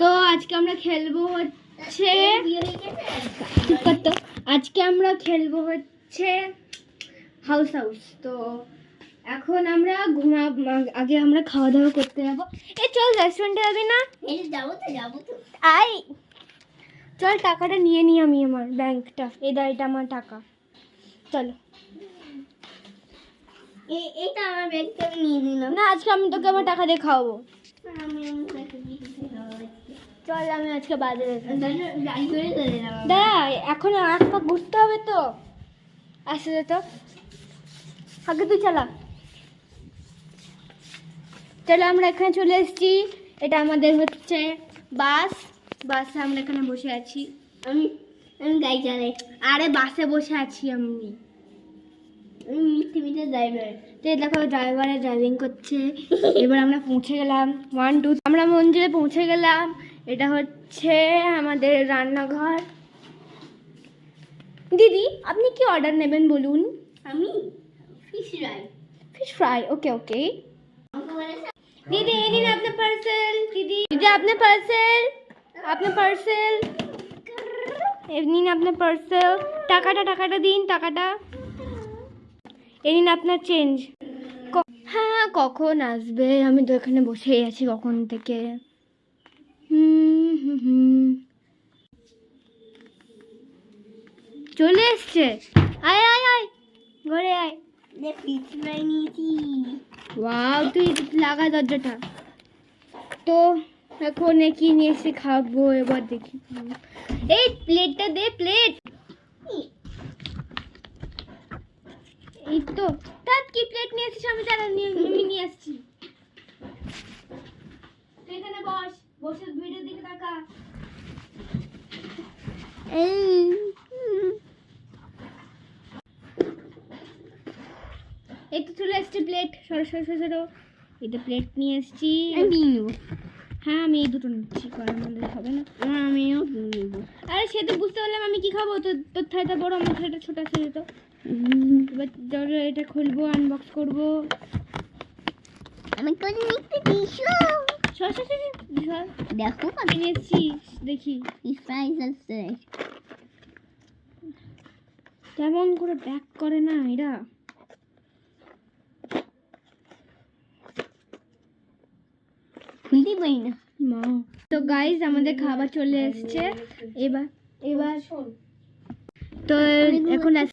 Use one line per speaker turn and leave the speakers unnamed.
তো আজকে আমরা খেলবো হচ্ছে আজকে আমরা খেলবো হচ্ছে হাউস হাউস। তো এখন আমরা আগে আমরা খাওয়া দাওয়া করতে যাবো। এ চল রেস্টুরেন্টে যাবি না?
যাবো তো
আই চল, টাকাটা নিয়ে নিই আমি, আমার ব্যাংকটা এটা আমার টাকা। চলো।
এইটা আমার ব্যাগটা নিয়ে নিলাম।
না, আজকে আমি তোকে আমার টাকা দিয়ে খাওয়াবো। চল, আমি আজকে বাজারে দাদা, এখন এক পা ঘুরতে হবে তো। আসলে তো আগে তুই চালা। চলো, আমরা এখানে চলে এসেছি। এটা আমাদের হচ্ছে বাসে আমরা এখানে বসে আছি।
আমি গাড়ি চালাই।
আরে বাসে বসে আছি আমি
মিথ্যে ড্রাইভার।
তো এই দেখো, ড্রাইভারে ড্রাইভিং করছে। এবার আমরা পৌঁছে গেলাম 1 2 আমরা মন্দিরে পৌঁছে গেলাম। এটা হচ্ছে আমাদের রান্নাঘর। দিদি, আপনি কি অর্ডার নেবেন বলুন?
আমি ফিশ
ফ্রাই। ওকে ওকে। দিদি, এই নিন আপনার পার্সেল। দিদি আপনার পার্সেল এই নিন আপনার পার্সেল। টাকাটা দিন, টাকাটা। এই নিন আপনার চেঞ্জ। হ্যাঁ, কখন আসবে? আমি তো এখানে বসেই আছি কখন থেকে। চলে এসছে। আয় আয় আয়, ঘরে আয়।
ফিশ ফ্রাই নিয়েছি।
ওয়াও, তুই লাগা দরজাটা। তো এখন কি নিয়ে এসে খাবো এবার দেখি। এই প্লেটটা দে, প্লেট। এই তো তার কি প্লেট নিয়ে এসেছিস? আমি নিয়ে আসছি। তুই এখানে বসে ভিডিও দিকে তাকা। এই তো চলে এসছে প্লেট। সরো। এটা প্লেট নিয়ে এসছি। হ্যাঁ, আমি এই দুটো নিচ্ছি, কারণ আমাদের হবে না।
আমিও নেবো।
আরে সে তো বুঝতে পারলাম আমি কি খাবো। তোর থাইটা বড়, আমার থাইটা ছোট আছে তো। এবার ধরো এটা খুলবো, আনবক্স করবো।
আমি করে নিতে দিছো। দেখো
আমি নিয়েছি, দেখি
ফিশ ফ্রাই আছে।
তেমন করে ব্যাক করে না এরা।
খুলতে পারি না
মা। তো গাইস, আমাদের খাবার চলে এসেছে। এবার তো এখন